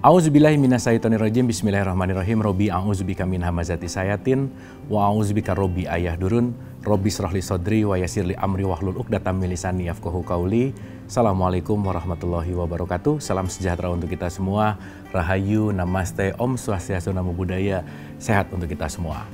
A'udzubillahi minasyaitonirrajim. Bismillahirrahmanirrahim. Robbi a'udzubika min hamazati sayatin wa a'udzubika robbi ayahdurun. Robbi shrahli sodri wa yassirli amri wahlul 'uqdatam min lisani yafqahu qauli. Assalamualaikum warahmatullahi wabarakatuh. Salam sejahtera untuk kita semua. Rahayu, namaste, Om Swastiastu, Namo Buddhaya. Sehat untuk kita semua.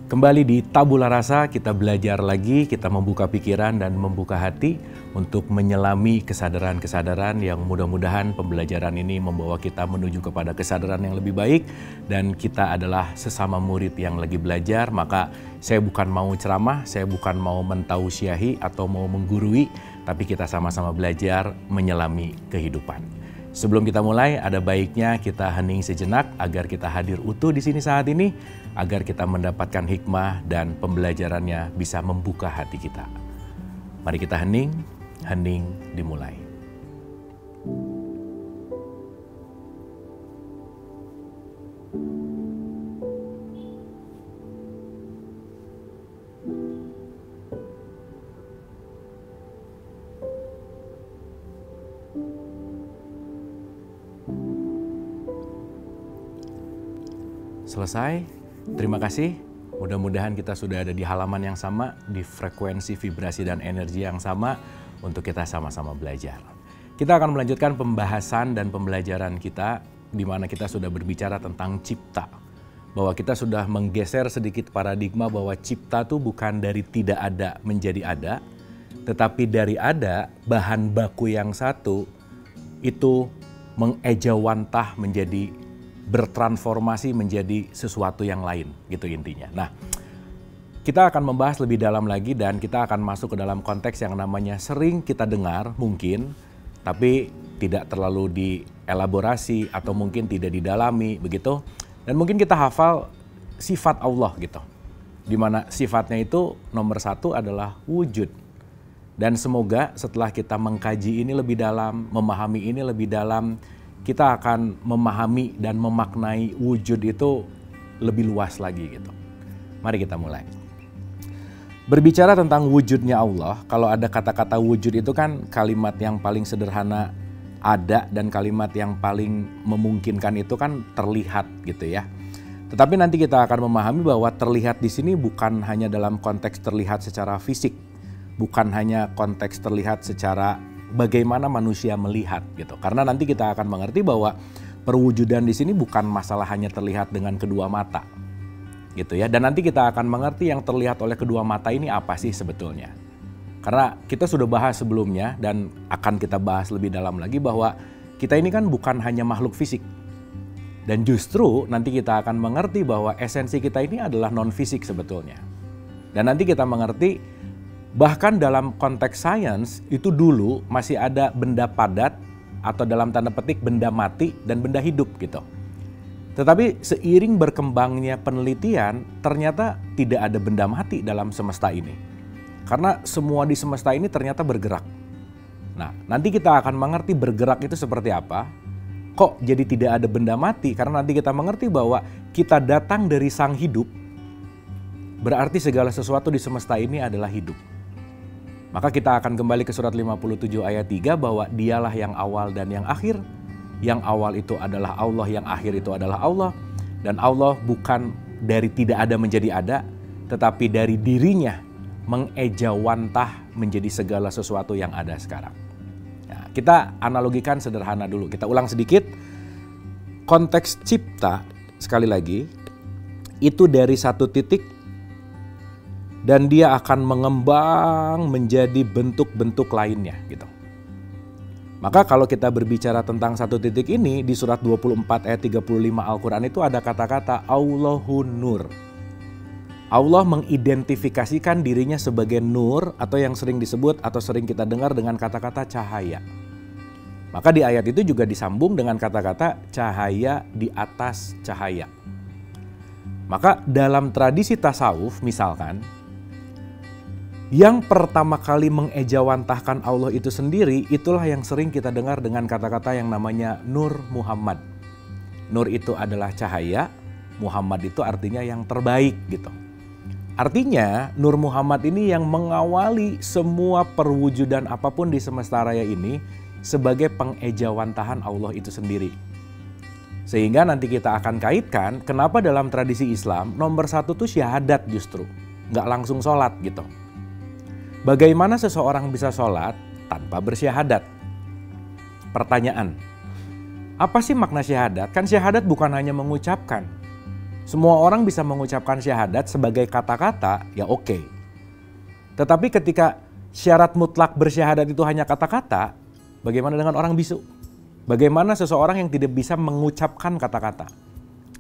Kembali di Tabula Rasa, kita belajar lagi, kita membuka pikiran dan membuka hati untuk menyelami kesadaran-kesadaran yang mudah-mudahan pembelajaran ini membawa kita menuju kepada kesadaran yang lebih baik. Dan kita adalah sesama murid yang lagi belajar, maka saya bukan mau ceramah, saya bukan mau mentausiahi atau mau menggurui, tapi kita sama-sama belajar menyelami kehidupan. Sebelum kita mulai, ada baiknya kita hening sejenak agar kita hadir utuh di sini saat ini, agar kita mendapatkan hikmah dan pembelajarannya bisa membuka hati kita. Mari kita hening dimulai. Selesai, terima kasih. Mudah-mudahan kita sudah ada di halaman yang sama, di frekuensi, vibrasi, dan energi yang sama untuk kita sama-sama belajar. Kita akan melanjutkan pembahasan dan pembelajaran kita, di mana kita sudah berbicara tentang cipta. Bahwa kita sudah menggeser sedikit paradigma bahwa cipta itu bukan dari tidak ada menjadi ada, tetapi dari ada, bahan baku yang satu, itu mengejawantah menjadi bertransformasi menjadi sesuatu yang lain, gitu intinya. Nah, kita akan membahas lebih dalam lagi dan kita akan masuk ke dalam konteks yang namanya sering kita dengar mungkin, tapi tidak terlalu dielaborasi atau mungkin tidak didalami, begitu. Dan mungkin kita hafal sifat Allah gitu, dimana sifatnya itu nomor satu adalah wujud. Dan semoga setelah kita mengkaji ini lebih dalam, memahami ini lebih dalam, kita akan memahami dan memaknai wujud itu lebih luas lagi gitu. Mari kita mulai. Berbicara tentang wujudnya Allah, kalau ada kata-kata wujud itu kan kalimat yang paling sederhana ada dan kalimat yang paling memungkinkan itu kan terlihat gitu ya. Tetapi nanti kita akan memahami bahwa terlihat di sini bukan hanya dalam konteks terlihat secara fisik, bukan hanya konteks terlihat secara bagaimana manusia melihat gitu. Karena nanti kita akan mengerti bahwa perwujudan di sini bukan masalah hanya terlihat dengan kedua mata. Gitu ya. Dan nanti kita akan mengerti yang terlihat oleh kedua mata ini apa sih sebetulnya. Karena kita sudah bahas sebelumnya dan akan kita bahas lebih dalam lagi bahwa kita ini kan bukan hanya makhluk fisik. Dan justru nanti kita akan mengerti bahwa esensi kita ini adalah non fisik sebetulnya. Dan nanti kita mengerti bahkan dalam konteks sains itu dulu masih ada benda padat atau dalam tanda petik benda mati dan benda hidup gitu. Tetapi seiring berkembangnya penelitian ternyata tidak ada benda mati dalam semesta ini. Karena semua di semesta ini ternyata bergerak. Nah, nanti kita akan mengerti bergerak itu seperti apa. Kok jadi tidak ada benda mati? Karena nanti kita mengerti bahwa kita datang dari sang hidup. Berarti segala sesuatu di semesta ini adalah hidup. Maka kita akan kembali ke surat 57 ayat 3 bahwa dialah yang awal dan yang akhir. Yang awal itu adalah Allah, yang akhir itu adalah Allah. Dan Allah bukan dari tidak ada menjadi ada, tetapi dari dirinya mengejawantah menjadi segala sesuatu yang ada sekarang. Nah, kita analogikan sederhana dulu, kita ulang sedikit. Konteks cipta, sekali lagi, itu dari satu titik dan dia akan mengembang menjadi bentuk-bentuk lainnya gitu. Maka kalau kita berbicara tentang satu titik ini di surat 24 ayat 35 Al-Quran itu ada kata-kata Allahun Nur. Allah mengidentifikasikan dirinya sebagai nur atau yang sering disebut atau sering kita dengar dengan kata-kata cahaya. Maka di ayat itu juga disambung dengan kata-kata cahaya di atas cahaya. Maka dalam tradisi tasawuf misalkan, yang pertama kali mengejawantahkan Allah itu sendiri, itulah yang sering kita dengar dengan kata-kata yang namanya Nur Muhammad. Nur itu adalah cahaya, Muhammad itu artinya yang terbaik gitu. Artinya Nur Muhammad ini yang mengawali semua perwujudan apapun di semesta raya ini sebagai pengejawantahan Allah itu sendiri. Sehingga nanti kita akan kaitkan kenapa dalam tradisi Islam nomor satu tuh syahadat justru. Nggak langsung sholat gitu. Bagaimana seseorang bisa sholat tanpa bersyahadat? Pertanyaan, apa sih makna syahadat? Kan syahadat bukan hanya mengucapkan. Semua orang bisa mengucapkan syahadat sebagai kata-kata, ya oke. Tetapi ketika syarat mutlak bersyahadat itu hanya kata-kata, bagaimana dengan orang bisu? Bagaimana seseorang yang tidak bisa mengucapkan kata-kata?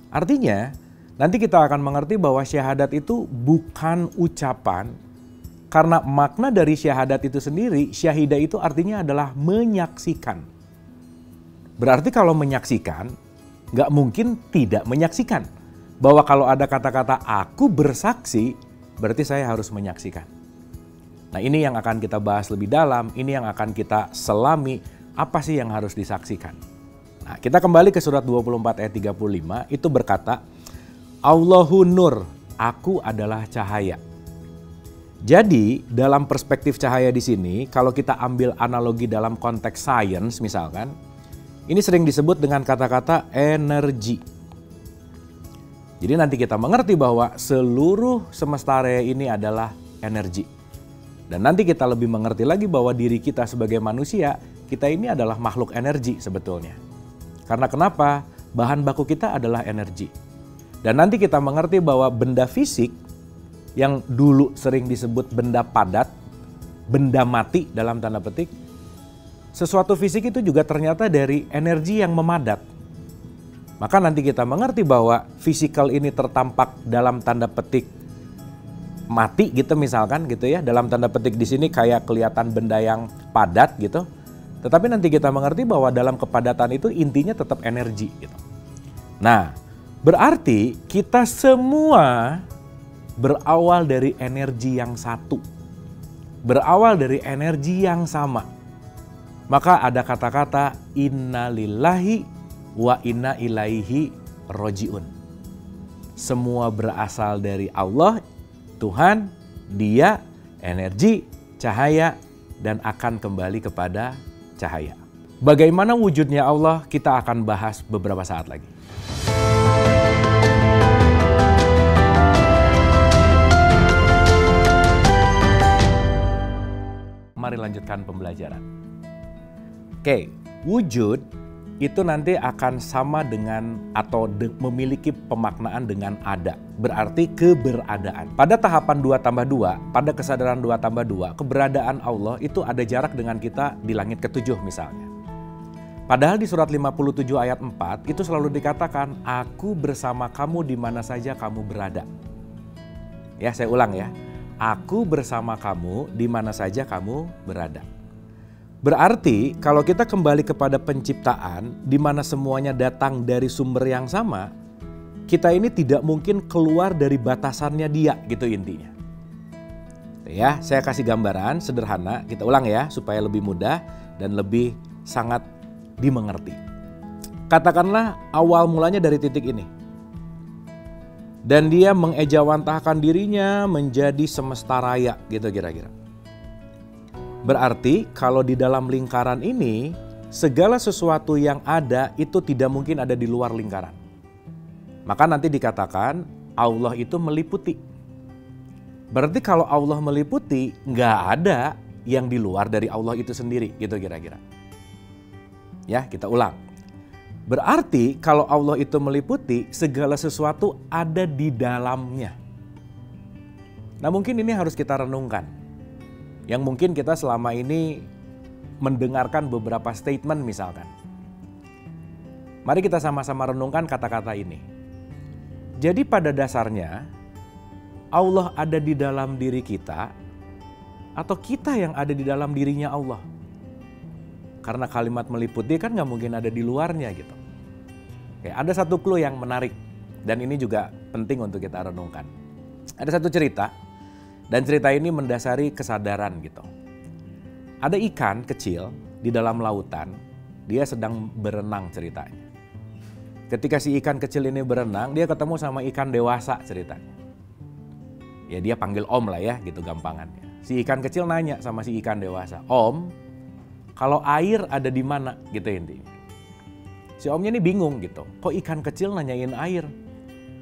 Artinya, nanti kita akan mengerti bahwa syahadat itu bukan ucapan, karena makna dari syahadat itu sendiri, syahidah itu artinya adalah menyaksikan. Berarti kalau menyaksikan, nggak mungkin tidak menyaksikan. Bahwa kalau ada kata-kata aku bersaksi, berarti saya harus menyaksikan. Nah ini yang akan kita bahas lebih dalam, ini yang akan kita selami. Apa sih yang harus disaksikan? Nah, kita kembali ke surat 24 ayat 35, itu berkata, Allahu nur, aku adalah cahaya. Jadi, dalam perspektif cahaya di sini, kalau kita ambil analogi dalam konteks sains misalkan, ini sering disebut dengan kata-kata energi. Jadi nanti kita mengerti bahwa seluruh semesta raya ini adalah energi. Dan nanti kita lebih mengerti lagi bahwa diri kita sebagai manusia, kita ini adalah makhluk energi sebetulnya. Karena kenapa? Bahan baku kita adalah energi. Dan nanti kita mengerti bahwa benda fisik yang dulu sering disebut benda padat, benda mati dalam tanda petik, sesuatu fisik itu juga ternyata dari energi yang memadat. Maka nanti kita mengerti bahwa fisikal ini tertampak dalam tanda petik mati gitu misalkan gitu ya. Dalam tanda petik di sini kayak kelihatan benda yang padat gitu. Tetapi nanti kita mengerti bahwa dalam kepadatan itu intinya tetap energi gitu. Nah, berarti kita semua berawal dari energi yang satu. Berawal dari energi yang sama. Maka ada kata-kata innalillahi wa inna ilaihi roji'un. Semua berasal dari Allah, Tuhan, Dia, energi, cahaya, dan akan kembali kepada cahaya. Bagaimana wujudnya Allah kita akan bahas beberapa saat lagi. Mari lanjutkan pembelajaran. Oke, wujud itu nanti akan sama dengan atau memiliki pemaknaan dengan ada. Berarti keberadaan. Pada tahapan 2+2, pada kesadaran 2+2, keberadaan Allah itu ada jarak dengan kita di langit ke-7 misalnya. Padahal di surat 57 ayat 4 itu selalu dikatakan, aku bersama kamu di mana saja kamu berada. Ya, saya ulang ya. Aku bersama kamu di mana saja kamu berada. Berarti kalau kita kembali kepada penciptaan di mana semuanya datang dari sumber yang sama, kita ini tidak mungkin keluar dari batasannya Dia gitu intinya. Ya, saya kasih gambaran sederhana, kita ulang ya supaya lebih mudah dan lebih sangat dimengerti. Katakanlah awal mulanya dari titik ini. Dan Dia mengejawantahkan dirinya menjadi semesta raya gitu kira-kira. Berarti kalau di dalam lingkaran ini, segala sesuatu yang ada itu tidak mungkin ada di luar lingkaran. Maka nanti dikatakan Allah itu meliputi. Berarti kalau Allah meliputi, nggak ada yang di luar dari Allah itu sendiri gitu kira-kira. Ya, kita ulang. Berarti kalau Allah itu meliputi, segala sesuatu ada di dalamnya. Nah mungkin ini harus kita renungkan. Yang mungkin kita selama ini mendengarkan beberapa statement misalkan. Mari kita sama-sama renungkan kata-kata ini. Jadi pada dasarnya Allah ada di dalam diri kita atau kita yang ada di dalam dirinya Allah? Karena kalimat meliputi kan gak mungkin ada di luarnya gitu. Oke, ada satu clue yang menarik dan ini juga penting untuk kita renungkan. Ada satu cerita. Dan cerita ini mendasari kesadaran gitu. Ada ikan kecil di dalam lautan, dia sedang berenang ceritanya. Ketika si ikan kecil ini berenang, dia ketemu sama ikan dewasa ceritanya. Ya dia panggil om lah ya gitu gampangannya. Si ikan kecil nanya sama si ikan dewasa, Om, kalau air ada di mana gitu intinya. Si omnya ini bingung gitu, kok ikan kecil nanyain air?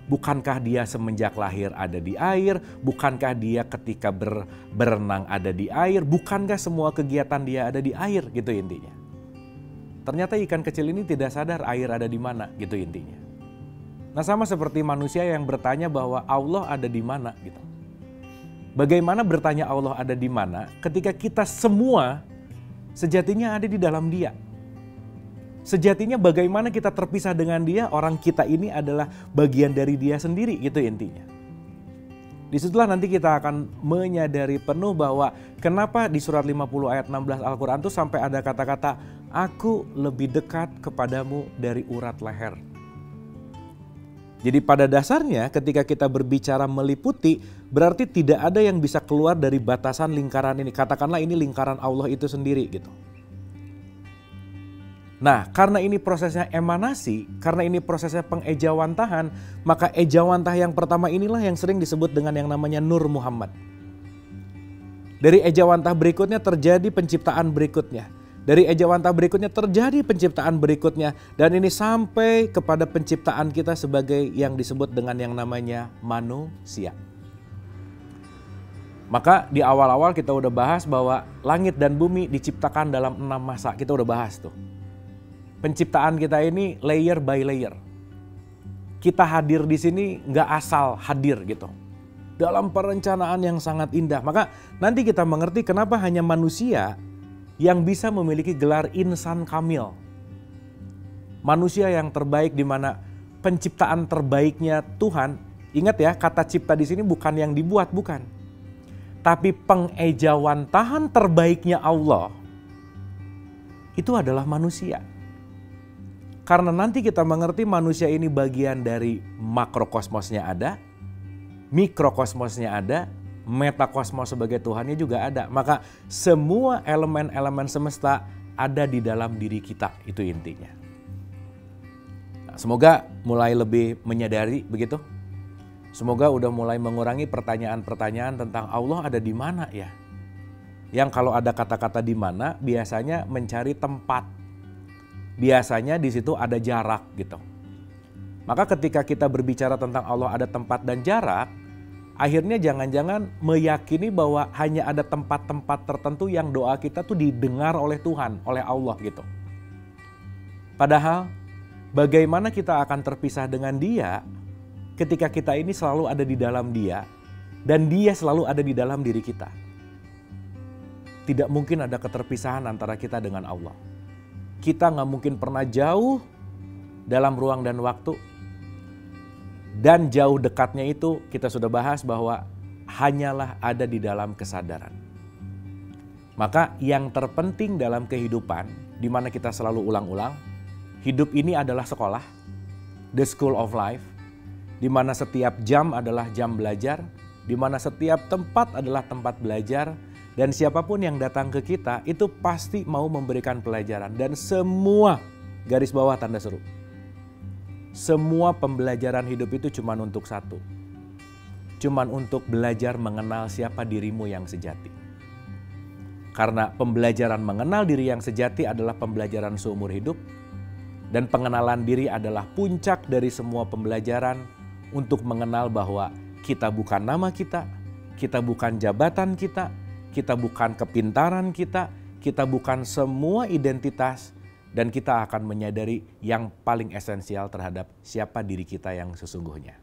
Bukankah dia semenjak lahir ada di air? Bukankah dia ketika berenang ada di air? Bukankah semua kegiatan dia ada di air? Gitu intinya. Ternyata ikan kecil ini tidak sadar air ada di mana, gitu intinya. Nah, sama seperti manusia yang bertanya bahwa Allah ada di mana gitu. Bagaimana bertanya Allah ada di mana ketika kita semua sejatinya ada di dalam Dia. Sejatinya bagaimana kita terpisah dengan Dia, orang kita ini adalah bagian dari Dia sendiri, gitu intinya. Disitulah nanti kita akan menyadari penuh bahwa kenapa di surat 50 ayat 16 Al-Quran itu sampai ada kata-kata, aku lebih dekat kepadamu dari urat leher. Jadi pada dasarnya ketika kita berbicara meliputi, berarti tidak ada yang bisa keluar dari batasan lingkaran ini. Katakanlah ini lingkaran Allah itu sendiri gitu. Nah, karena ini prosesnya emanasi, karena ini prosesnya pengejawantahan, maka ejawantah yang pertama inilah yang sering disebut dengan yang namanya Nur Muhammad. Dari ejawantah berikutnya terjadi penciptaan berikutnya. Dari ejawantah berikutnya terjadi penciptaan berikutnya. Dan ini sampai kepada penciptaan kita sebagai yang disebut dengan yang namanya manusia. Maka di awal-awal kita udah bahas bahwa langit dan bumi diciptakan dalam 6 masa. Kita udah bahas tuh. Penciptaan kita ini layer by layer. Kita hadir di sini nggak asal hadir gitu. Dalam perencanaan yang sangat indah. Maka nanti kita mengerti kenapa hanya manusia yang bisa memiliki gelar insan kamil. Manusia yang terbaik di mana penciptaan terbaiknya Tuhan. Ingat ya, kata cipta di sini bukan yang dibuat, bukan. Tapi pengejawantahan terbaiknya Allah itu adalah manusia. Karena nanti kita mengerti manusia ini bagian dari makrokosmosnya ada, mikrokosmosnya ada, metakosmos sebagai Tuhannya juga ada. Maka semua elemen-elemen semesta ada di dalam diri kita, itu intinya. Nah, semoga mulai lebih menyadari begitu. Semoga udah mulai mengurangi pertanyaan-pertanyaan tentang Allah ada di mana ya. Yang kalau ada kata-kata di mana biasanya mencari tempat. Biasanya di situ ada jarak gitu. Maka ketika kita berbicara tentang Allah ada tempat dan jarak, akhirnya jangan-jangan meyakini bahwa hanya ada tempat-tempat tertentu yang doa kita tuh didengar oleh Tuhan, oleh Allah gitu. Padahal bagaimana kita akan terpisah dengan Dia ketika kita ini selalu ada di dalam Dia dan Dia selalu ada di dalam diri kita. Tidak mungkin ada keterpisahan antara kita dengan Allah. Kita nggak mungkin pernah jauh dalam ruang dan waktu. Dan jauh dekatnya itu kita sudah bahas bahwa hanyalah ada di dalam kesadaran. Maka yang terpenting dalam kehidupan, di mana kita selalu ulang-ulang, hidup ini adalah sekolah, the school of life, di mana setiap jam adalah jam belajar, di mana setiap tempat adalah tempat belajar, dan siapapun yang datang ke kita itu pasti mau memberikan pelajaran. Dan semua garis bawah tanda seru. Semua pembelajaran hidup itu cuma untuk satu. Cuma untuk belajar mengenal siapa dirimu yang sejati. Karena pembelajaran mengenal diri yang sejati adalah pembelajaran seumur hidup. Dan pengenalan diri adalah puncak dari semua pembelajaran untuk mengenal bahwa kita bukan nama kita bukan jabatan kita bukan kepintaran kita bukan semua identitas, dan kita akan menyadari yang paling esensial terhadap siapa diri kita yang sesungguhnya.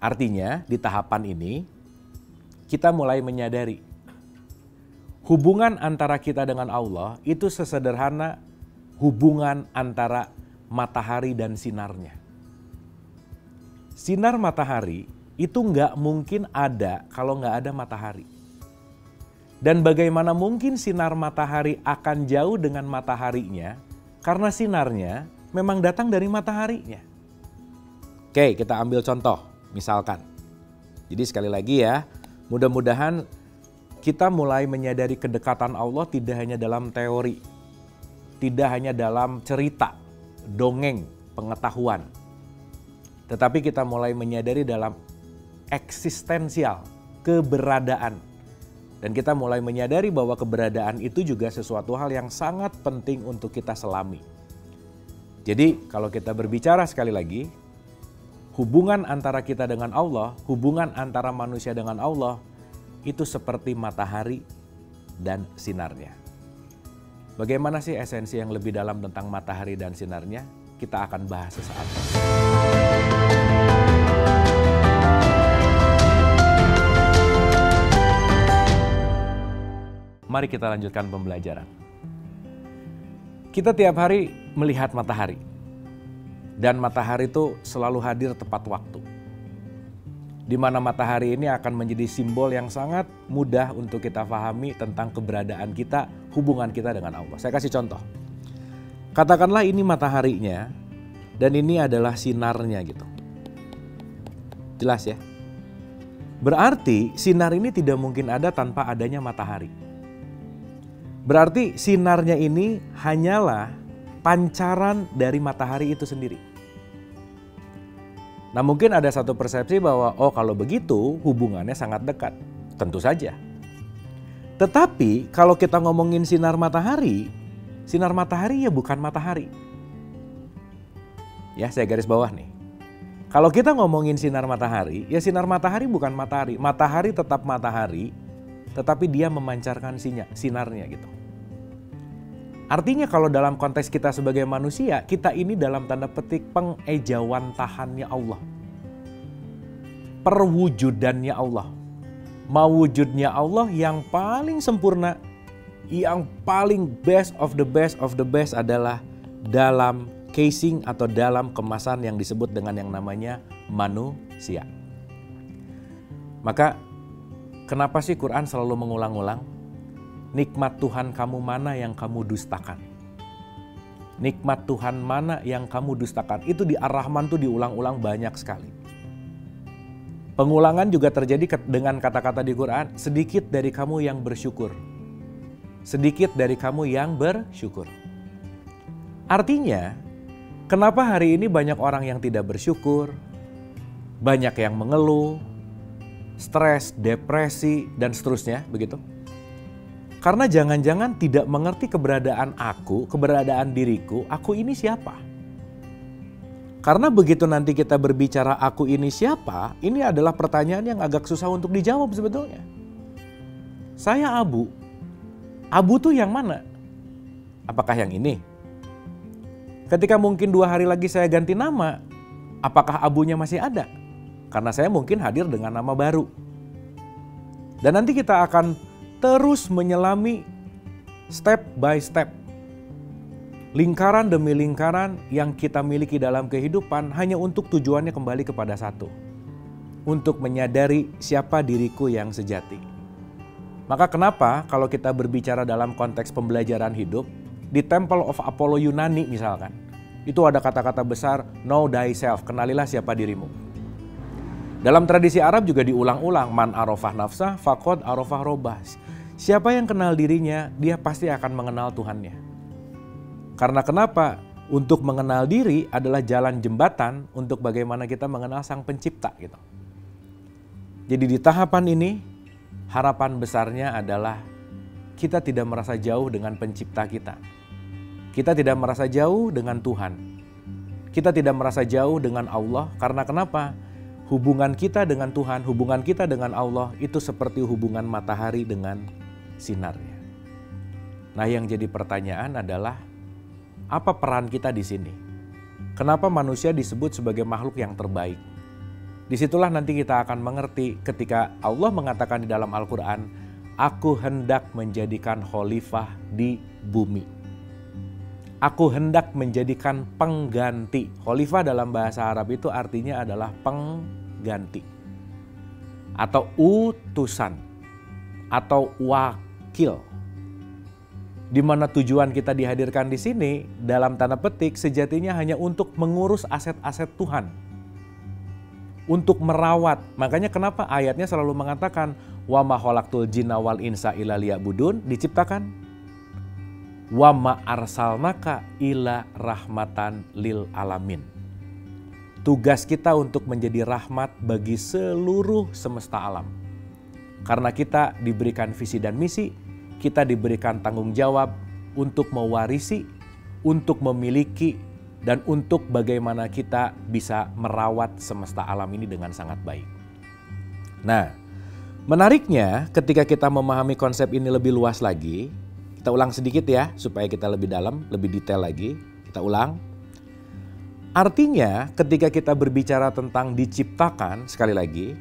Artinya di tahapan ini kita mulai menyadari hubungan antara kita dengan Allah itu sesederhana hubungan antara matahari dan sinarnya. Sinar matahari itu nggak mungkin ada kalau nggak ada matahari. Dan bagaimana mungkin sinar matahari akan jauh dengan mataharinya? Karena sinarnya memang datang dari mataharinya. Oke, kita ambil contoh, misalkan. Jadi sekali lagi ya, mudah-mudahan kita mulai menyadari kedekatan Allah tidak hanya dalam teori, tidak hanya dalam cerita, dongeng, pengetahuan. Tetapi kita mulai menyadari dalam eksistensial, keberadaan. Dan kita mulai menyadari bahwa keberadaan itu juga sesuatu hal yang sangat penting untuk kita selami. Jadi kalau kita berbicara sekali lagi, hubungan antara kita dengan Allah, hubungan antara manusia dengan Allah, itu seperti matahari dan sinarnya. Bagaimana sih esensi yang lebih dalam tentang matahari dan sinarnya? Kita akan bahas sesaat lagi. Mari kita lanjutkan pembelajaran. Kita tiap hari melihat matahari. Dan matahari itu selalu hadir tepat waktu. Di mana matahari ini akan menjadi simbol yang sangat mudah untuk kita pahami tentang keberadaan kita, hubungan kita dengan Allah. Saya kasih contoh. Katakanlah ini mataharinya dan ini adalah sinarnya gitu. Jelas ya? Berarti sinar ini tidak mungkin ada tanpa adanya matahari. Berarti sinarnya ini hanyalah pancaran dari matahari itu sendiri. Nah mungkin ada satu persepsi bahwa kalau begitu hubungannya sangat dekat. Tentu saja. Tetapi kalau kita ngomongin sinar matahari ya bukan matahari. Ya saya garis bawah nih. Kalau kita ngomongin sinar matahari, ya sinar matahari bukan matahari. Matahari tetap matahari, tetapi dia memancarkan sinarnya gitu. Artinya kalau dalam konteks kita sebagai manusia, kita ini dalam tanda petik pengejawantahannya Allah. Perwujudannya Allah. Mewujudnya Allah yang paling sempurna, yang paling best of the best adalah dalam casing atau dalam kemasan yang disebut dengan yang namanya manusia. Maka kenapa sih Quran selalu mengulang-ulang? Nikmat Tuhan kamu mana yang kamu dustakan? Nikmat Tuhan mana yang kamu dustakan? Itu di Ar-Rahman tuh diulang-ulang banyak sekali. Pengulangan juga terjadi dengan kata-kata di Quran, sedikit dari kamu yang bersyukur. Sedikit dari kamu yang bersyukur. Artinya, kenapa hari ini banyak orang yang tidak bersyukur, banyak yang mengeluh, stres, depresi, dan seterusnya, begitu? Karena jangan-jangan tidak mengerti keberadaan aku, keberadaan diriku, aku ini siapa? Karena begitu nanti kita berbicara aku ini siapa, ini adalah pertanyaan yang agak susah untuk dijawab sebetulnya. Saya Abu. Abu tuh yang mana? Apakah yang ini? Ketika mungkin 2 hari lagi saya ganti nama, apakah Abunya masih ada? Karena saya mungkin hadir dengan nama baru. Dan nanti kita akan terus menyelami step by step. Lingkaran demi lingkaran yang kita miliki dalam kehidupan hanya untuk tujuannya kembali kepada satu. Untuk menyadari siapa diriku yang sejati. Maka kenapa kalau kita berbicara dalam konteks pembelajaran hidup, di Temple of Apollo Yunani misalkan, itu ada kata-kata besar, know thyself, kenalilah siapa dirimu. Dalam tradisi Arab juga diulang-ulang, man arafah nafsah faqad arafah robbah. Siapa yang kenal dirinya, dia pasti akan mengenal Tuhannya. Karena kenapa? Untuk mengenal diri adalah jalan jembatan untuk bagaimana kita mengenal Sang Pencipta gitu. Jadi di tahapan ini, harapan besarnya adalah kita tidak merasa jauh dengan Pencipta kita. Kita tidak merasa jauh dengan Tuhan. Kita tidak merasa jauh dengan Allah. Karena kenapa? Hubungan kita dengan Tuhan, hubungan kita dengan Allah itu seperti hubungan matahari dengan sinarnya. Nah, yang jadi pertanyaan adalah apa peran kita di sini? Kenapa manusia disebut sebagai makhluk yang terbaik? Disitulah nanti kita akan mengerti ketika Allah mengatakan di dalam Al-Quran, aku hendak menjadikan khalifah di bumi. Aku hendak menjadikan pengganti. Khalifah dalam bahasa Arab itu artinya adalah pengganti. Atau utusan. Atau wakil. Di mana tujuan kita dihadirkan di sini dalam tanda petik sejatinya hanya untuk mengurus aset-aset Tuhan. Untuk merawat. Makanya kenapa ayatnya selalu mengatakan wa ma khalaqtul jinna wal insa illa liya'budun, diciptakan wa ma arsalnaka ila rahmatan lil alamin. Tugas kita untuk menjadi rahmat bagi seluruh semesta alam. Karena kita diberikan visi dan misi, kita diberikan tanggung jawab untuk mewarisi, untuk memiliki, dan untuk bagaimana kita bisa merawat semesta alam ini dengan sangat baik. Nah, menariknya ketika kita memahami konsep ini lebih luas lagi, kita ulang sedikit ya supaya kita lebih dalam, lebih detail lagi. Kita ulang. Artinya ketika kita berbicara tentang diciptakan, sekali lagi,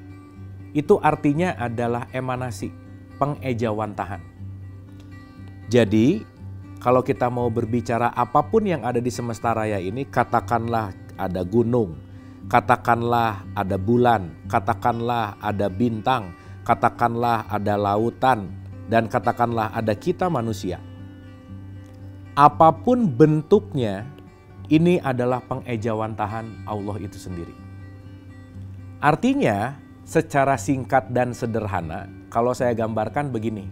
itu artinya adalah emanasi, pengejawantahan. Jadi, kalau kita mau berbicara apapun yang ada di semesta raya ini, katakanlah ada gunung, katakanlah ada bulan, katakanlah ada bintang, katakanlah ada lautan, dan katakanlah ada kita manusia. Apapun bentuknya, ini adalah pengejawantahan Allah itu sendiri. Artinya, secara singkat dan sederhana, kalau saya gambarkan begini.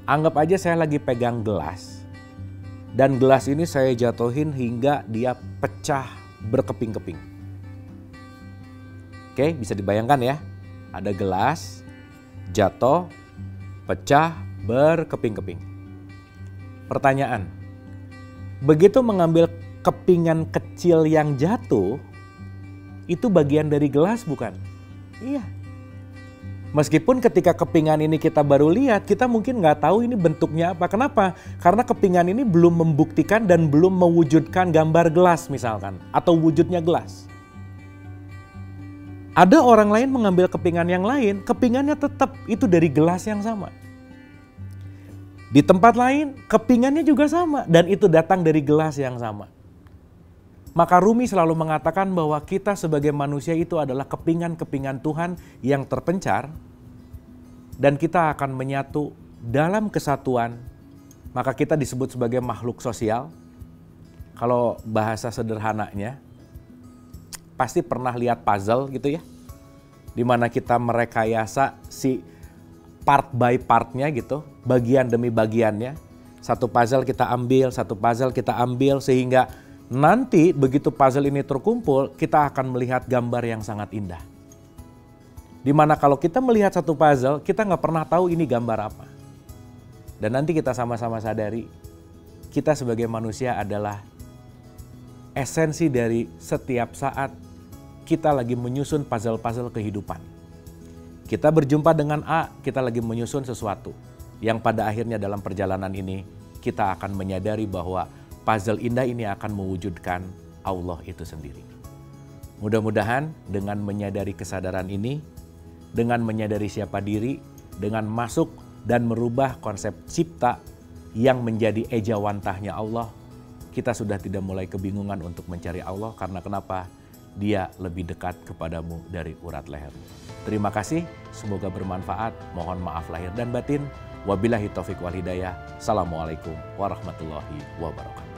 Anggap aja saya lagi pegang gelas, dan gelas ini saya jatuhin hingga dia pecah berkeping-keping. Oke, bisa dibayangkan ya. Ada gelas, jatuh, pecah, berkeping-keping. Pertanyaan, begitu mengambil kepingan kecil yang jatuh, itu bagian dari gelas bukan? Iya. Meskipun ketika kepingan ini kita baru lihat, kita mungkin nggak tahu ini bentuknya apa. Kenapa? Karena kepingan ini belum membuktikan dan belum mewujudkan gambar gelas misalkan, atau wujudnya gelas. Ada orang lain mengambil kepingan yang lain, kepingannya tetap itu dari gelas yang sama. Di tempat lain, kepingannya juga sama dan itu datang dari gelas yang sama. Maka Rumi selalu mengatakan bahwa kita sebagai manusia itu adalah kepingan-kepingan Tuhan yang terpencar dan kita akan menyatu dalam kesatuan. Maka kita disebut sebagai makhluk sosial. Kalau bahasa sederhananya, pasti pernah lihat puzzle gitu ya. Di mana kita merekayasa si part by partnya gitu, bagian demi bagiannya. Satu puzzle kita ambil sehingga nanti begitu puzzle ini terkumpul, kita akan melihat gambar yang sangat indah. Dimana kalau kita melihat satu puzzle, kita nggak pernah tahu ini gambar apa. Dan nanti kita sama-sama sadari, kita sebagai manusia adalah esensi dari setiap saat kita lagi menyusun puzzle-puzzle kehidupan. Kita berjumpa dengan A, kita lagi menyusun sesuatu. Yang pada akhirnya dalam perjalanan ini, kita akan menyadari bahwa puzzle indah ini akan mewujudkan Allah itu sendiri. Mudah-mudahan dengan menyadari kesadaran ini, dengan menyadari siapa diri, dengan masuk dan merubah konsep cipta yang menjadi ejawantahnya Allah, kita sudah tidak mulai kebingungan untuk mencari Allah karena kenapa? Dia lebih dekat kepadamu dari urat lehermu. Terima kasih, semoga bermanfaat. Mohon maaf lahir dan batin. Wabillahi taufiq wal hidayah. Assalamualaikum warahmatullahi wabarakatuh.